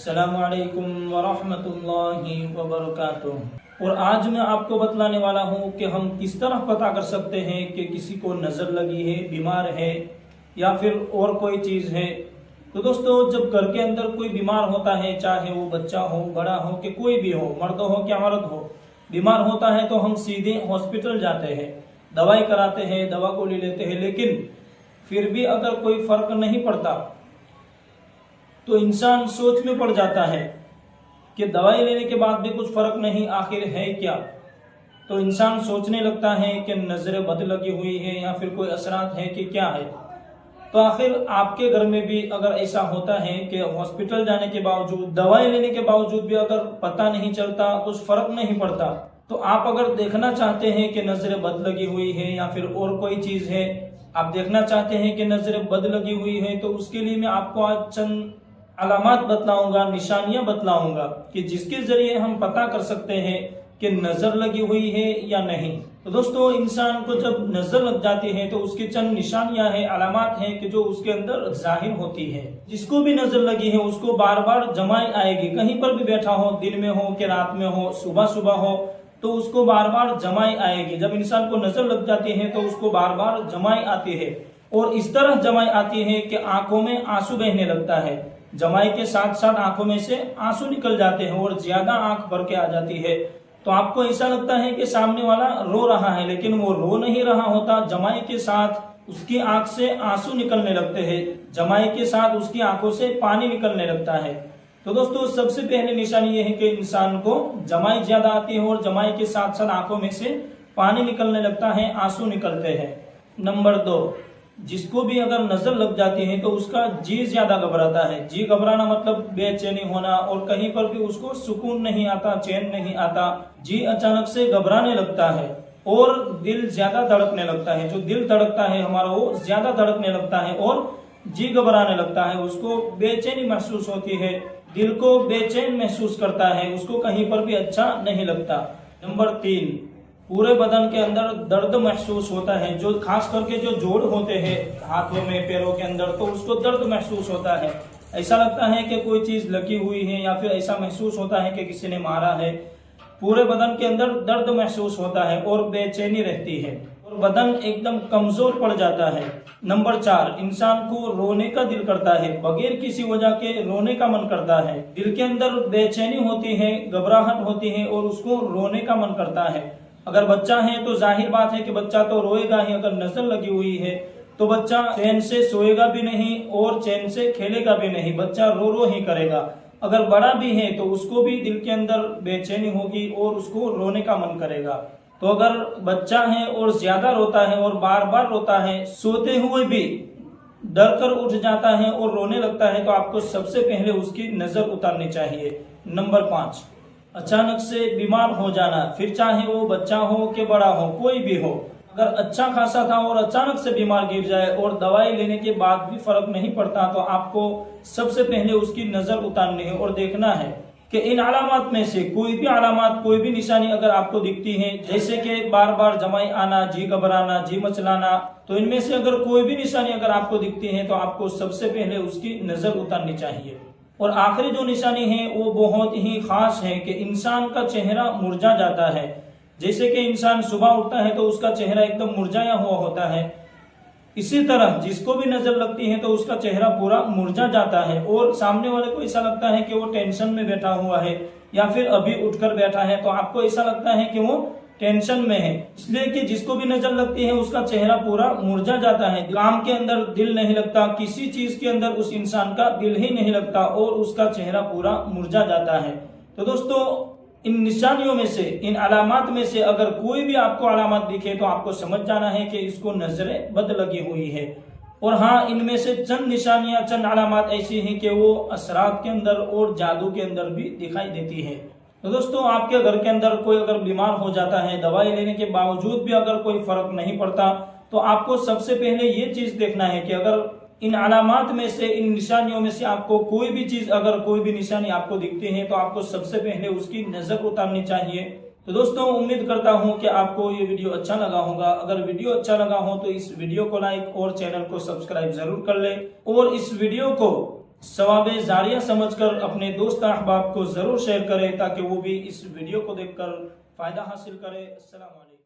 अस्सलामुअलैकुम वरहमतुल्लाहि वबरकातुह। और आज मैं आपको बतलाने वाला हूँ कि हम किस तरह पता कर सकते हैं कि किसी को नज़र लगी है, बीमार है या फिर और कोई चीज़ है। तो दोस्तों, जब घर के अंदर कोई बीमार होता है, चाहे वो बच्चा हो, बड़ा हो कि कोई भी हो, मर्द हो क्या औरत हो, बीमार होता है तो हम सीधे हॉस्पिटल जाते हैं, दवाई कराते हैं, दवा को ले लेते हैं। लेकिन फिर भी अगर कोई फर्क नहीं पड़ता तो इंसान सोच में पड़ जाता है कि दवाई लेने के बाद भी कुछ फर्क नहीं, आखिर है क्या। तो इंसान सोचने लगता है कि नजरें बद लगी हुई है या फिर कोई असरात है कि क्या है। तो आखिर आपके घर में भी अगर ऐसा होता है कि हॉस्पिटल जाने के बावजूद, दवाई लेने के बावजूद भी अगर पता नहीं चलता, कुछ फर्क नहीं पड़ता, तो आप अगर देखना चाहते हैं कि नजरें बद लगी हुई है या फिर और कोई चीज है, आप देखना चाहते हैं कि नजरें बद लगी हुई है, तो उसके लिए मैं आपको आज चंद अलामात बतलाऊंगा, निशानियां बतलाऊंगा कि जिसके जरिए हम पता कर सकते हैं कि नजर लगी हुई है या नहीं। तो दोस्तों, इंसान को जब नजर लग जाती है तो उसकी चंद निशानियां हैं, अलामात हैं कि जो उसके अंदर जाहिर होती है। जिसको भी नजर लगी है उसको बार बार जमाई आएगी, कहीं पर भी बैठा हो, दिन में हो कि रात में हो, सुबह सुबह हो, तो उसको बार बार जमाई आएगी। जब इंसान को नजर लग जाती है तो उसको बार बार जमाई आती है और इस तरह जमाई आती है कि आंखों में आंसू बहने लगता है। जमाई के साथ साथ आंखों में से आंसू निकल जाते हैं और ज्यादा आंख भर के आ जाती है। तो आपको ऐसा लगता है कि सामने वाला रो रहा है, लेकिन वो रो नहीं रहा होता। जमाई के साथ उसकी आंख से आंसू निकलने लगते हैं, जमाई के साथ उसकी आंखों से पानी निकलने लगता है। तो दोस्तों, सबसे पहले निशानी ये है कि इंसान को जमाई ज्यादा आती है और जमाई के साथ साथ आंखों में से पानी निकलने लगता है, आंसू निकलते हैं। नंबर 2, जिसको भी अगर नजर लग जाती है तो उसका जी ज्यादा घबराता है। जी घबराना मतलब बेचैनी होना और कहीं पर भी उसको सुकून नहीं आता, चैन नहीं आता। जी अचानक से घबराने लगता है और दिल ज्यादा धड़कने लगता है। जो दिल धड़कता है हमारा वो ज्यादा धड़कने लगता है और जी घबराने लगता है। उसको बेचैनी महसूस होती है, दिल को बेचैन महसूस करता है, उसको कहीं पर भी अच्छा नहीं लगता। नंबर 3, पूरे बदन के अंदर दर्द महसूस होता है। जो खास करके जो जोड़ होते हैं हाथों में, पैरों के अंदर, तो उसको दर्द महसूस होता है। ऐसा लगता है कि कोई चीज लगी हुई है या फिर ऐसा महसूस होता है कि किसी ने मारा है। पूरे बदन के अंदर दर्द महसूस होता है और बेचैनी रहती है और बदन एकदम कमजोर पड़ जाता है। नंबर 4, इंसान को रोने का दिल करता है, बगैर किसी वजह के रोने का मन करता है। दिल के अंदर बेचैनी होती है, घबराहट होती है और उसको रोने का मन करता है। अगर बच्चा है तो जाहिर बात है कि बच्चा तो रोएगा ही। अगर नजर लगी हुई है तो बच्चा चैन से सोएगा भी नहीं और चैन से खेलेगा भी नहीं, बच्चा रो रो ही करेगा। अगर बड़ा भी है तो उसको भी दिल के अंदर बेचैनी होगी और उसको रोने का मन करेगा। तो अगर बच्चा है और ज्यादा रोता है और बार बार रोता है, सोते हुए भी डर कर उठ जाता है और रोने लगता है, तो आपको सबसे पहले उसकी नजर उतारनी चाहिए। नंबर 5, अचानक से बीमार हो जाना, फिर चाहे वो बच्चा हो कि बड़ा हो, कोई भी हो। अगर अच्छा खासा था और अचानक से बीमार गिर जाए और दवाई लेने के बाद भी फर्क नहीं पड़ता, तो आपको सबसे पहले उसकी नजर उतारनी है और देखना है कि इन अलामात में से कोई भी अलामात, कोई भी निशानी अगर आपको दिखती है, जैसे कि बार बार जमाई आना, जी घबराना, जी मचलाना, तो इनमें से अगर कोई भी निशानी अगर आपको दिखती है तो आपको सबसे पहले उसकी नजर उतारनी चाहिए। और आखिरी जो निशानी है वो बहुत ही खास है कि इंसान का चेहरा मुरझा जाता है। जैसे कि इंसान सुबह उठता है तो उसका चेहरा एकदम मुरझाया हुआ होता है, इसी तरह जिसको भी नजर लगती है तो उसका चेहरा पूरा मुरझा जाता है और सामने वाले को ऐसा लगता है कि वो टेंशन में बैठा हुआ है या फिर अभी उठकर बैठा है, तो आपको ऐसा लगता है कि वो टेंशन में है। इसलिए कि जिसको भी नजर लगती है उसका चेहरा पूरा मुरझा जाता है, काम के अंदर दिल नहीं लगता, किसी चीज के अंदर उस इंसान का दिल ही नहीं लगता और उसका चेहरा पूरा मुरझा जाता है। तो दोस्तों, इन निशानियों में से, इन अलामात में से अगर कोई भी आपको अलामत दिखे तो आपको समझ जाना है कि इसको नजरें बद लगी हुई है। और हाँ, इनमें से चंद निशानियां, चंद अलामत ऐसी हैं कि वो असरात के अंदर और जादू के अंदर भी दिखाई देती है। तो दोस्तों, आपके घर के अंदर कोई अगर बीमार हो जाता है, दवाई लेने के बावजूद भी अगर कोई फर्क नहीं पड़ता, तो आपको सबसे पहले ये चीज देखना है कि अगर इन अलामात में से, इन निशानियों में से आपको कोई भी चीज, अगर कोई भी निशानी आपको दिखती है तो आपको सबसे पहले उसकी नजर उतारनी चाहिए। तो दोस्तों, उम्मीद करता हूं कि आपको ये वीडियो अच्छा लगा होगा। अगर वीडियो अच्छा लगा हो तो इस वीडियो को लाइक और चैनल को सब्सक्राइब जरूर कर ले और इस वीडियो को सवाब जारिया समझकर अपने दोस्त अहबाब को जरूर शेयर करें ताकि वो भी इस वीडियो को देखकर फायदा हासिल करे। अस्सलाम वालेकुम।